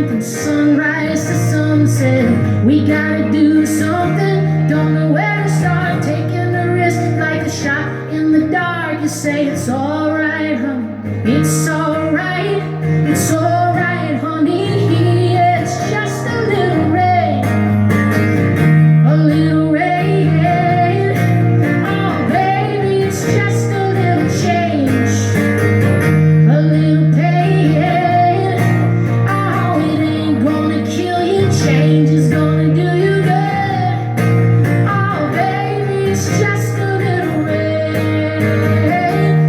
morning from sunrise to sunset. We gotta do something, don't know where to start. Taking a risk like a shot in the dark. You say it's alright, honey, it's alright, it's alright, honey. It's just a little rain, a little rain. Oh baby, it's just a little change, a little pain. Oh, it ain't gonna kill you, change is gonna do you good. Oh baby, it's just a little rain,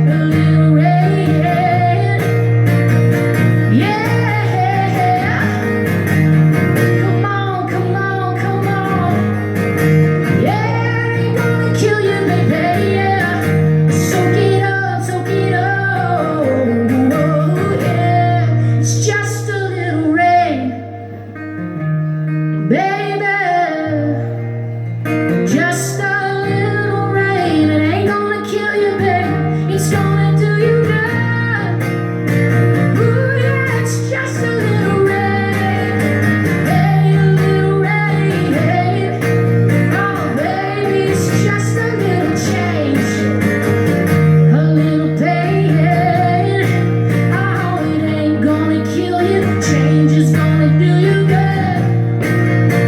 a little rain. Yeah, come on, come on, come on. Yeah, it ain't gonna kill you, baby. Yeah, soak it up, soak it up. Oh, yeah, it's just a little rain, baby. Just a little rain. It ain't gonna kill you, baby. It's gonna do you good. Ooh, yeah, it's just a little rain. Hey, a little rain. Oh, baby, it's just a little change, a little pain. Oh, it ain't gonna kill you, change is gonna do you good.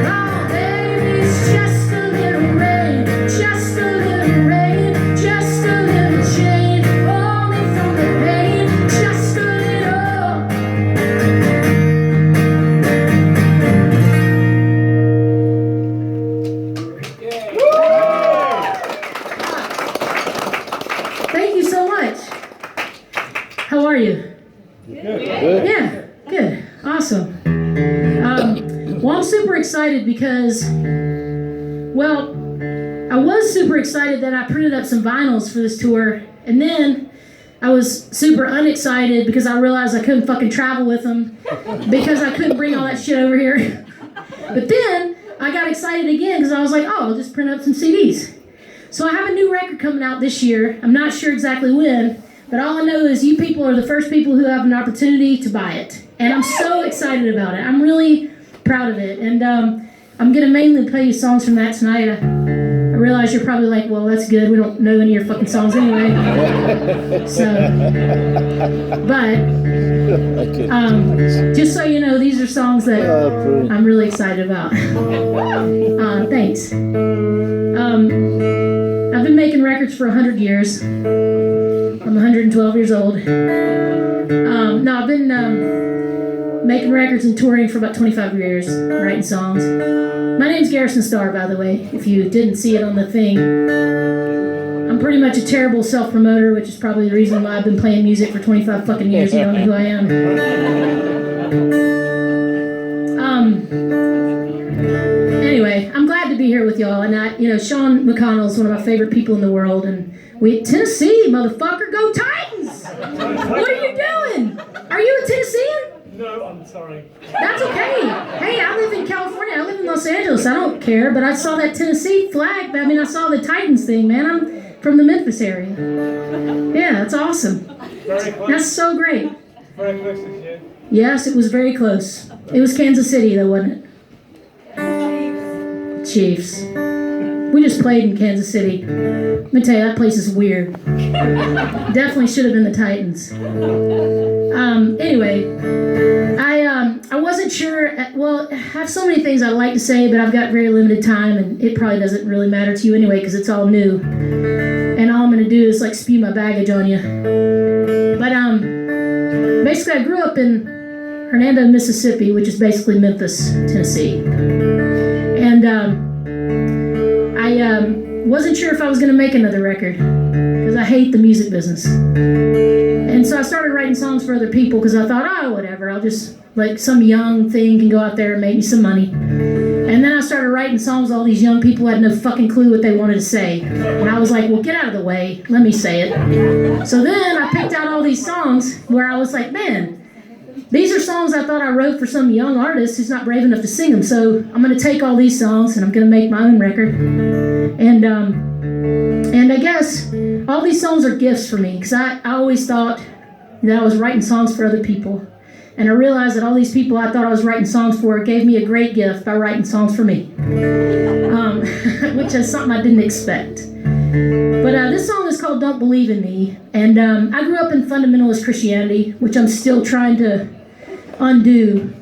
Oh, baby, it's just a little rain, just a little rain, just a little change, only from the pain, just a little. Thank you so much. How are you? Yeah, good, awesome. Well, I'm super excited because, well, I was super excited that I printed up some vinyls for this tour, and then I was super unexcited because I realized I couldn't fucking travel with them because I couldn't bring all that shit over here. But then I got excited again because I was like, oh, I'll just print up some CDs. So I have a new record coming out this year. I'm not sure exactly when, but all I know is you people are the first people who have an opportunity to buy it. And I'm so excited about it. I'm really proud of it. And I'm going to mainly play you songs from that tonight. I realize you're probably like, well, that's good. We don't know any of your fucking songs anyway. So, but just so you know, these are songs that I'm really excited about. Thanks. I've been making records for 100 years. I'm 112 years old. No, I've been making records and touring for about 25 years, writing songs. My name's Garrison Starr, by the way, if you didn't see it on the thing. I'm pretty much a terrible self-promoter, which is probably the reason why I've been playing music for 25 fucking years. You don't know who I am. Anyway, I'm glad to be here with y'all. And Sean McConnell's one of my favorite people in the world. And Tennessee, motherfucker, go Titans! What are you doing? Are you a Tennessean? No, I'm sorry. That's okay. Hey, I live in California. I live in Los Angeles. I don't care. But I saw that Tennessee flag. I saw the Titans thing, man. I'm from the Memphis area. Yeah, that's awesome. Very close. That's so great. Very close this year. Yes, it was very close. It was Kansas City, though, wasn't it? Chiefs. We just played in Kansas City. Let me tell you, that place is weird. Definitely should have been the Titans. Anyway, I wasn't sure. Well, I have so many things I'd like to say, but I've got very limited time, and it probably doesn't really matter to you anyway because it's all new. And all I'm going to do is spew my baggage on you. But basically, I grew up in Hernando, Mississippi, which is basically Memphis, Tennessee. And I wasn't sure if I was going to make another record because I hate the music business. And so I started writing songs for other people because I thought, oh, whatever, I'll just, some young thing can go out there and make me some money. And then I started writing songs, all these young people had no fucking clue what they wanted to say. And I was like, well, get out of the way, let me say it. So then I picked out all these songs where I was like, man, these are songs I thought I wrote for some young artist who's not brave enough to sing them. So I'm going to take all these songs and I'm going to make my own record. And I guess all these songs are gifts for me because I always thought that I was writing songs for other people. And I realized that all these people I thought I was writing songs for gave me a great gift by writing songs for me, which is something I didn't expect. But this song is called Don't Believe in Me. And I grew up in fundamentalist Christianity, which I'm still trying to undo.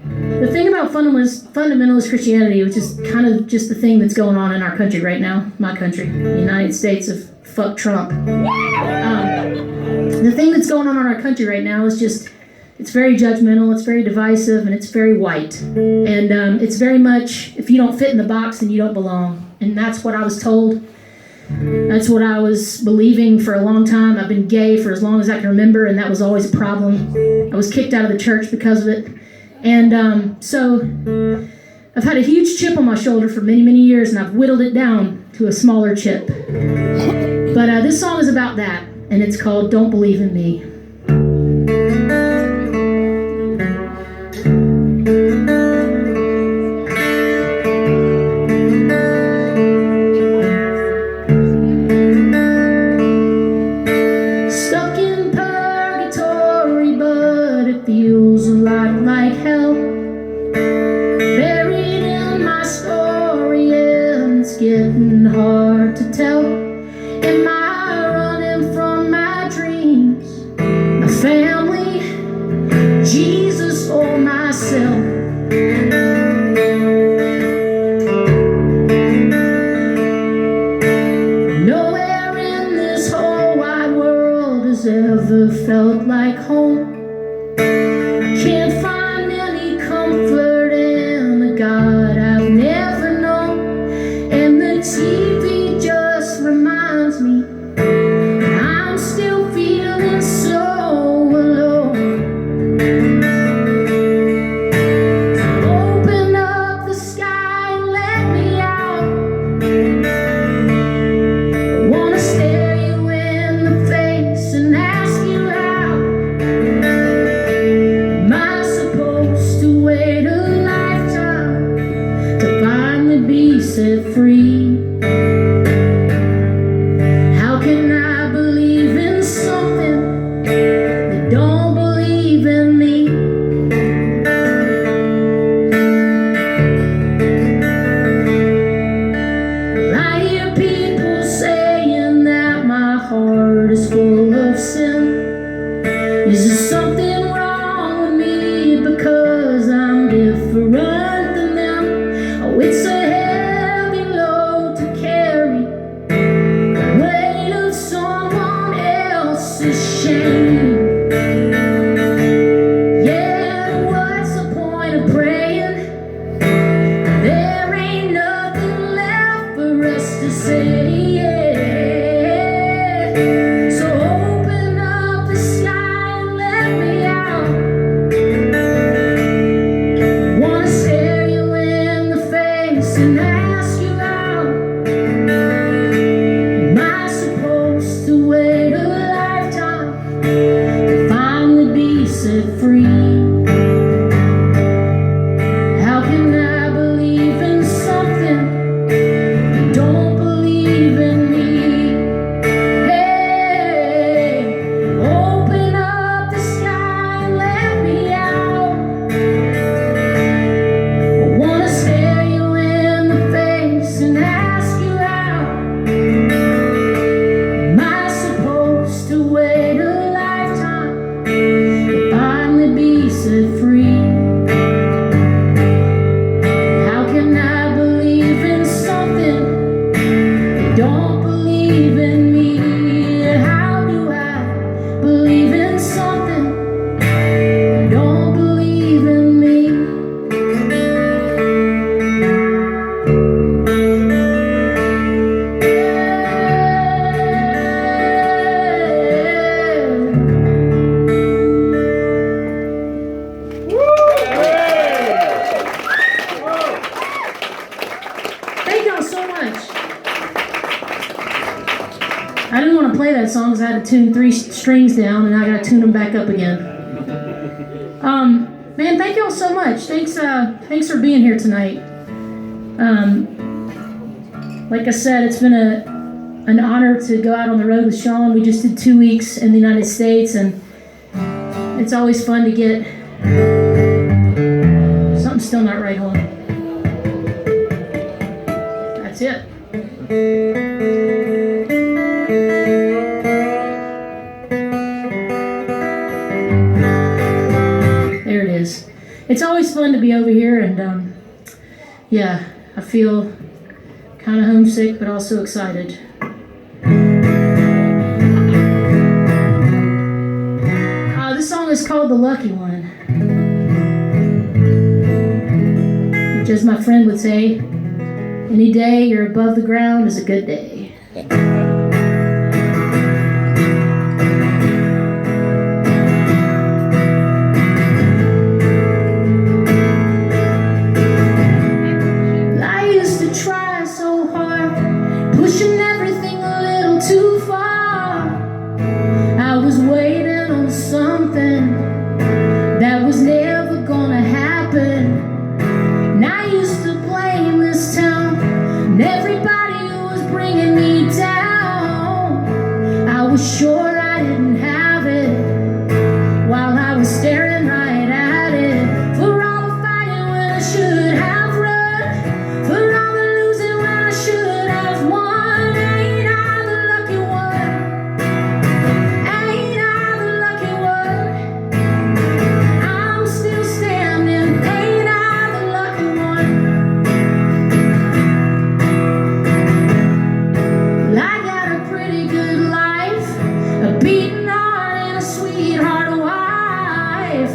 The thing about fundamentalist Christianity, which is kind of just the thing that's going on in our country right now, my country, the United States of fuck Trump. The thing that's going on in our country right now is just, it's very judgmental, it's very divisive, and it's very white. And it's very much, if you don't fit in the box, then you don't belong. And that's what I was told. That's what I was believing for a long time. I've been gay for as long as I can remember, and that was always a problem. I was kicked out of the church because of it. And so I've had a huge chip on my shoulder for many, many years, and I've whittled it down to a smaller chip. But this song is about that, and it's called Don't Believe in Me. Stuck in purgatory, but it feels a lot like hell. Buried in my story, and it's getting hard to tell. Am I running from my dreams, my family, Jesus, or myself? Nowhere in this whole wide world has ever felt like home. I can't find any comfort in the God I've never known. And the TV just reminds me that I'm still feeling so alone. So open up the sky and let me out. I wanna stare you in the face and ask you out. Am I supposed to wait a lifetime to finally be set free? How can I believe in something that don't believe in me? Well, I hear people saying that my heart is full of sin. Is there something wrong with me because I'm different than them? Oh, it's a heavy load to carry, the weight of someone else's shame. Yeah, what's the point of praying? There ain't nothing left for us to say. Yeah. So open up the sky and let me out. Wanna stare you in the face and ask you out. Am I supposed to wait a lifetime to finally be set free? How can I believe in something that don't believe in me? Hey, open up the sky and let me out. I wanna stare you in the face and ask you out. Am I supposed to wait a lifetime to finally be set free? How can I believe in something that don't believe in me? How do I believe in something that don't believe in me? Thank y'all so much. I didn't want to play that song because I had to tune 3 strings down, and I got to tune them back up again. Man, thank y'all so much. Thanks for being here tonight. Like I said, it's been an honor to go out on the road with Sean. We just did 2 weeks in the United States, and it's always fun to get... Something's still not right, hold on. That's it. There it is. It's always fun to be over here, and yeah, I feel kind of homesick, but also excited. This song is called The Lucky One, which, as my friend would say, any day you're above the ground is a good day. I used to try so hard, pushing everything a little too far. I was waiting on something that was never gonna happen. And I used to blame this town and everybody who was bringing me down. I was sure I didn't have it while I was staring right at it. For all the fighting when I should have run, for all the losing when I should have won. Ain't I the lucky one? Ain't I the lucky one? I'm still standing. Ain't I the lucky one? Well, I got a pretty good life, a beating heart and a sweetheart wife.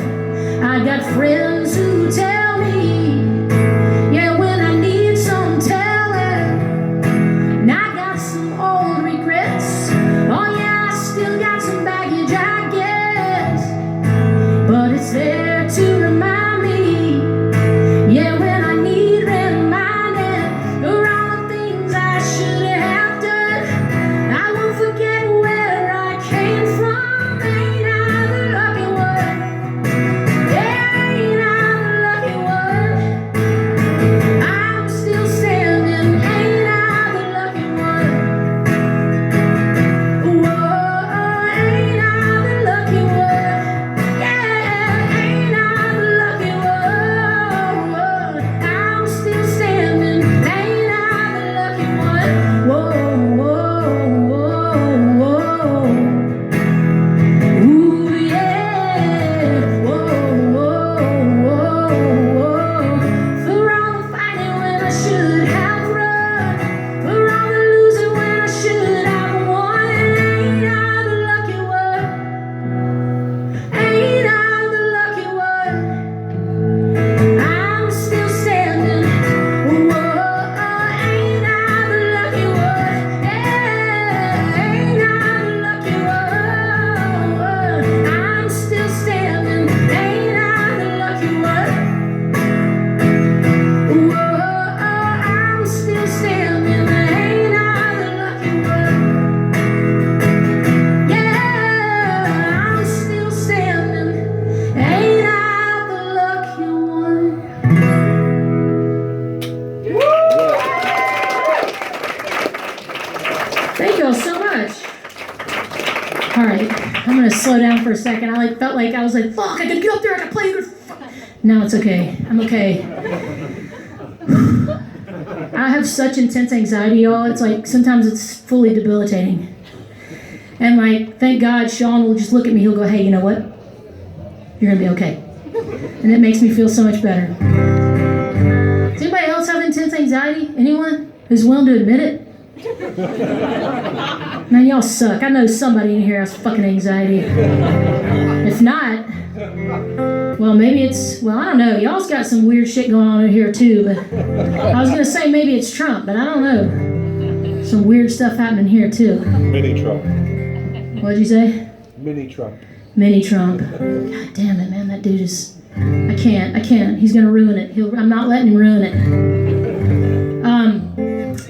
I got friends who tell me, yeah, when I need some telling. And I got some old regrets. Oh yeah, I still got some baggage, I guess. But it's there to remind me, yeah, when I need reminding of all the things I should have done. I won't forget where I came from. Ain't I the lucky one? Yeah, ain't I the lucky one? I'm still standing. Ain't I the lucky one? Whoa, ain't I the lucky one? Yeah, ain't I the lucky one? I'm still standing. Ain't I the lucky one? Whoa, whoa, whoa, whoa. Ooh, yeah. Whoa, whoa, whoa, whoa. For all the fighting when I should have run, for all the losing when I should have won. Ain't I the lucky one? Ain't I the lucky one? I'm still standing. Whoa, ain't I the lucky one? Yeah, ain't I the lucky one? I'm still standing. Ain't I the lucky one? Whoa, I'm still standing. Ain't I the lucky one? Yeah, I'm still standing. Ain't I the lucky one? Thank y'all so much. All right, I'm gonna slow down for a second. I felt like I was like, fuck, I gotta get up there, I gotta play. No, it's okay. I'm okay. I have such intense anxiety, y'all. It's like sometimes it's fully debilitating. And like, thank God, Sean will just look at me. He'll go, hey, you know what? You're gonna be okay. And it makes me feel so much better. Does anybody else have intense anxiety? Anyone who's willing to admit it? Man, y'all suck. I know somebody in here has fucking anxiety. If not, well, maybe it's, well, I don't know. Y'all's got some weird shit going on in here too, but I was gonna say maybe it's Trump, but I don't know. Some weird stuff happening here too. Mini Trump. What'd you say? Mini Trump. Mini Trump. God damn it, man. That dude is, I can't. He's gonna ruin it. I'm not letting him ruin it.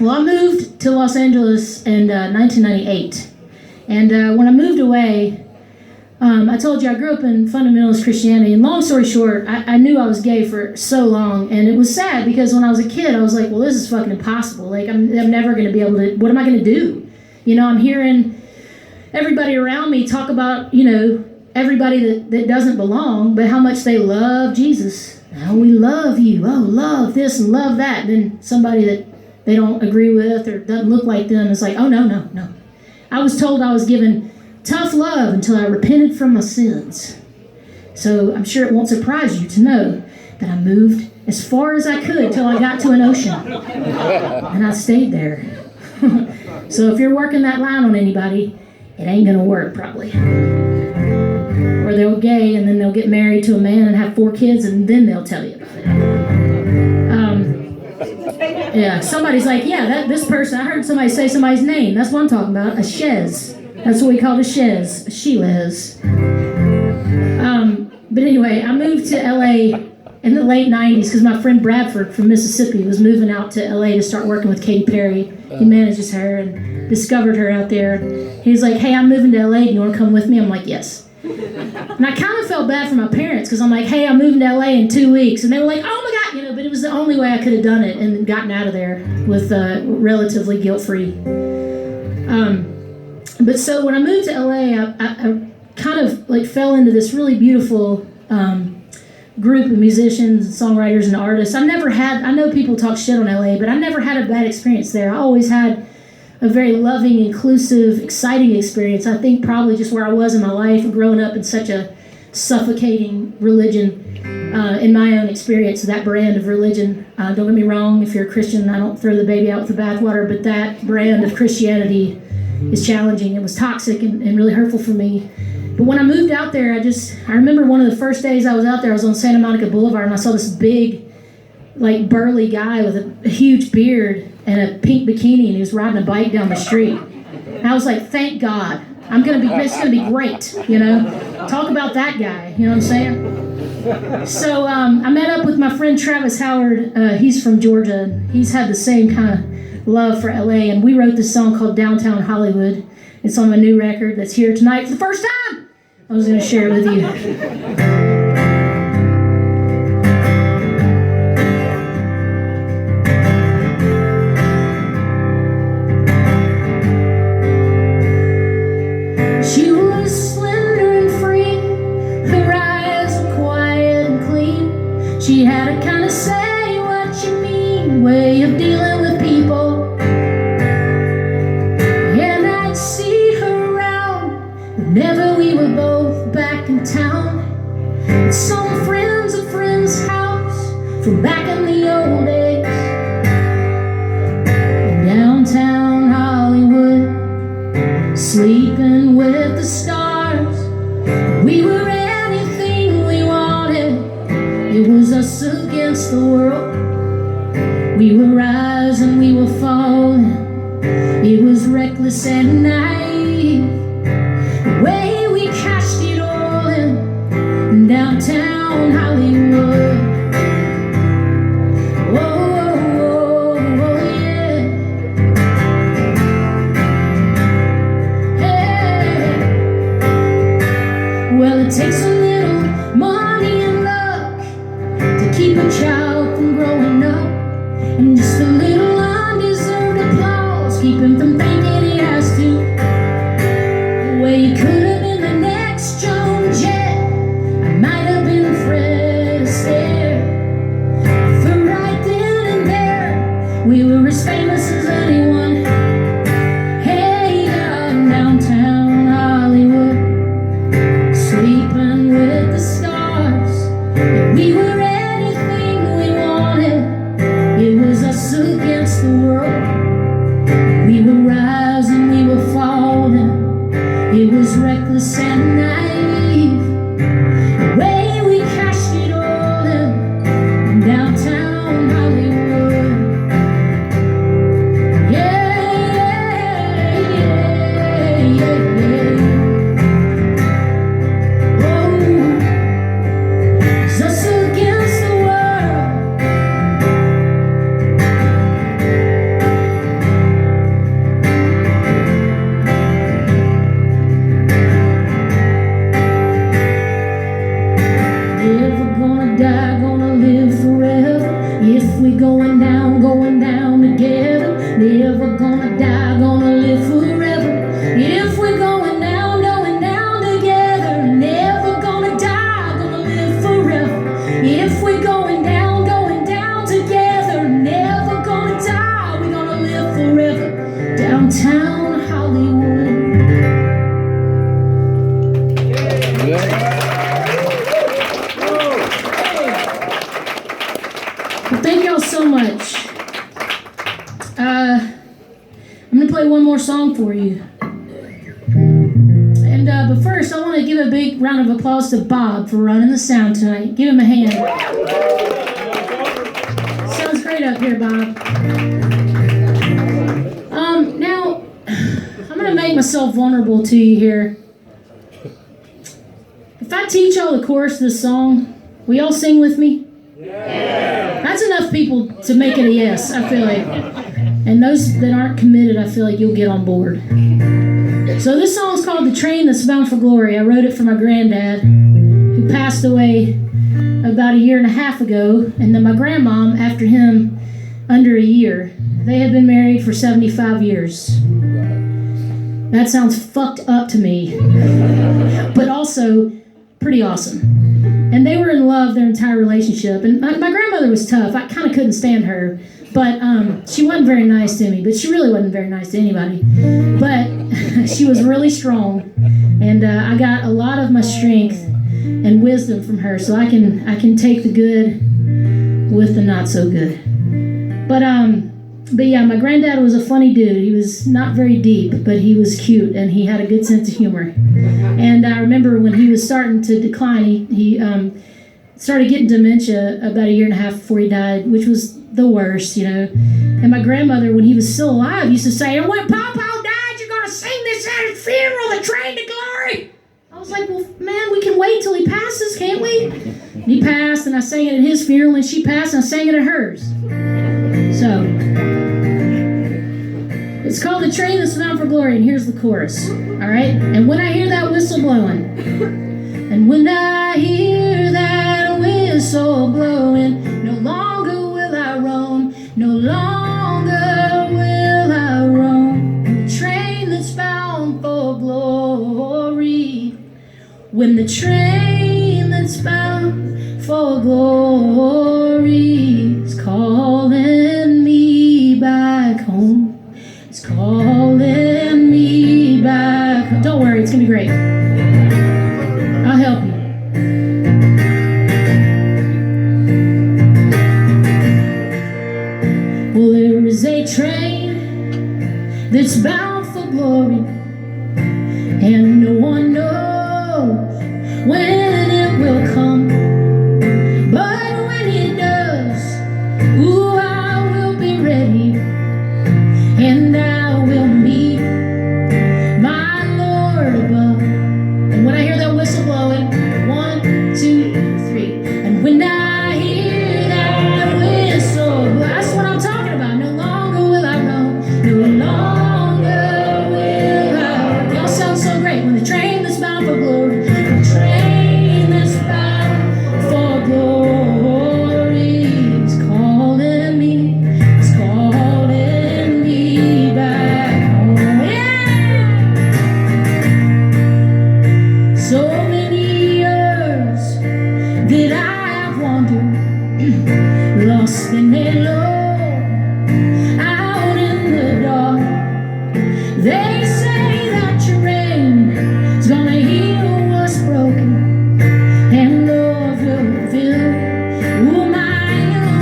Well, I moved to Los Angeles in 1998. And when I moved away, I told you I grew up in fundamentalist Christianity. And long story short, I knew I was gay for so long. And it was sad because when I was a kid, I was like, well, this is fucking impossible. Like, I'm never going to be able to, what am I going to do? I'm hearing everybody around me talk about, everybody that doesn't belong, but how much they love Jesus. Oh, we love you. Oh, love this and love that. And then somebody that they don't agree with or doesn't look like them is like, oh, no. I was told I was given tough love until I repented from my sins. So I'm sure it won't surprise you to know that I moved as far as I could till I got to an ocean. And I stayed there. So if you're working that line on anybody, it ain't going to work probably. Or they'll gay and then they'll get married to a man and have 4 kids and then they'll tell you about it. Yeah, somebody's like, this person, I heard somebody say somebody's name. That's what I'm talking about, a shez. That's what we called a shez, a she-les. But anyway, I moved to LA in the late 90s because my friend Bradford from Mississippi was moving out to LA to start working with Katy Perry. He manages her and discovered her out there. He's like, hey, I'm moving to LA. Do you want to come with me? I'm like, yes. And I kind of felt bad for my parents because I'm like, hey, I'm moving to LA in 2 weeks. And they were like, oh my God, but it was the only way I could have done it and gotten out of there with relatively guilt-free. But so when I moved to LA, I kind of fell into this really beautiful group of musicians and songwriters and artists. I know people talk shit on LA, but I never had a bad experience there. I always had a very loving, inclusive, exciting experience. I think probably just where I was in my life and growing up in such a suffocating religion in my own experience, that brand of religion. Don't get me wrong, if you're a Christian, I don't throw the baby out with the bathwater, but that brand of Christianity is challenging. It was toxic and really hurtful for me. But when I moved out there, I remember one of the first days I was out there, I was on Santa Monica Boulevard, and I saw this big, burly guy with a huge beard and a pink bikini, and he was riding a bike down the street. And I was like, thank God. It's gonna be great, Talk about that guy, you know what I'm saying? So I met up with my friend Travis Howard. He's from Georgia, and he's had the same kind of love for LA, and we wrote this song called Downtown Hollywood. It's on my new record that's here tonight for the first time. I was going to share it with you. She was slender and free, her eyes were quiet and clean. She had a kind of say what you mean way of dealing with people. And I'd see her around whenever we were both back in town. At some friend's a friend's house from back in the old days. Downtown Hollywood, sleeping with the stars. We were anything we wanted. It was us against the world. We were rising, we were falling. It was reckless and naive. The way we cashed it all in downtown Hollywood. Well, it takes a little money and luck to keep a child from growing up, and just a little undeserved applause keep him from thinking he has to. Well, you could have been the next Joan Jett, I might have been Fred Astaire. For right then and there, we were as famous as anyone. Hey, downtown Hollywood, sleeping with the stars. And we were anything we wanted. It was us against the world. We were rising, we were falling. It was reckless and naive. The way we cashed it all in downtown Hollywood. Yeah. It's us against the world. Never gonna die, gonna live forever. If we going down together. Never gonna die, gonna live forever. more song for you. And but first, I want to give a big round of applause to Bob for running the sound tonight. Give him a hand. Sounds great up here, Bob. Now, I'm going to make myself vulnerable to you here. If I teach y'all the chorus of this song, will y'all sing with me? Yeah. That's enough people to make it a yes, I feel like. And those that aren't committed, I feel like you'll get on board. So this song is called The Train That's Bound for Glory. I wrote it for my granddad, who passed away about a year and a half ago, and then my grandmom after him under a year. They had been married for 75 years. That sounds fucked up to me, but also pretty awesome. And they were in love their entire relationship. And my grandmother was tough. I kind of couldn't stand her, but she wasn't very nice to me, but she really wasn't very nice to anybody. But she was really strong, and I got a lot of my strength and wisdom from her, so I can take the good with the not so good. But yeah, my granddad was a funny dude. He was not very deep, but he was cute, and he had a good sense of humor. And I remember when he was starting to decline, he started getting dementia about a year and a half before he died, which was the worst, you know. And my grandmother, when he was still alive, used to say, "And when Papa died, you're going to sing this at his funeral, The Train to Glory." I was like, well, man, we can wait till he passes, can't we? And he passed, and I sang it at his funeral, and she passed, and I sang it at hers. So, it's called The Train That's Bound for Glory, and here's the chorus, all right? And when I hear that whistle blowing, and when I hear that whistle blowing, no longer will I roam, no longer will I roam, the train that's bound for glory, when the train that's bound for glory is calling me back home. It's calling me back home. Don't worry, it's gonna be great. I'll help you. Well, there is a train that's bound for glory, and no one knows when it will come. But when it does, ooh, I will be ready, and I will meet my Lord above. And when I hear that whistle blowing, 1, 2, 3, and when I hear that whistle, that's what I'm talking about. No longer will I roam, no longer will I. Y'all sound so great. When the train that's bound for glory, the train that's bound for glory is calling me, it's calling me back home. Yeah! So many years that I have wandered, lost and alone, out in the dark. They say that your rain is gonna heal what's broken, and love will fill, ooh, my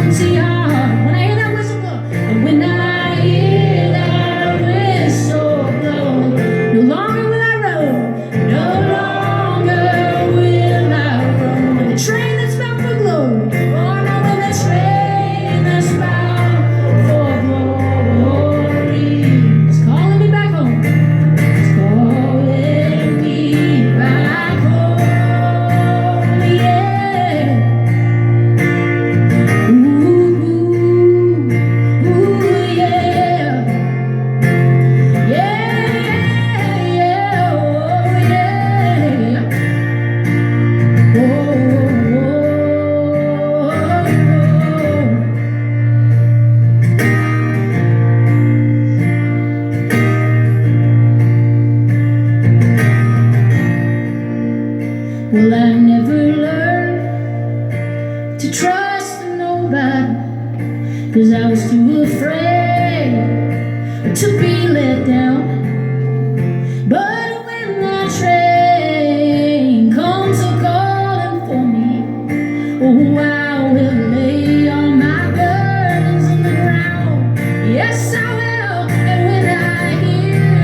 empty heart. When I hear that whistle blow, and when I hear that whistle blow, no longer will I roam, no longer will I roam. When the train that's bound for glory, oh no, when the train that's bound for glory is calling me back home, it's calling me back home, yeah. Ooh, ooh, yeah. Yeah, yeah, oh, yeah. Oh, well, I never learned to trust nobody, 'cause I was too afraid to be let down. But when that train comes a-calling for me, oh, I will lay all my burdens on the ground. Yes, I will. And when I hear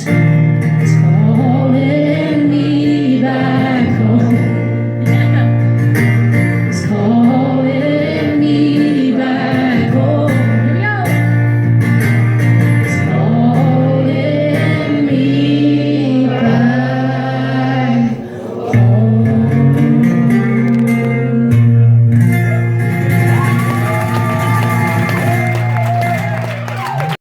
hands.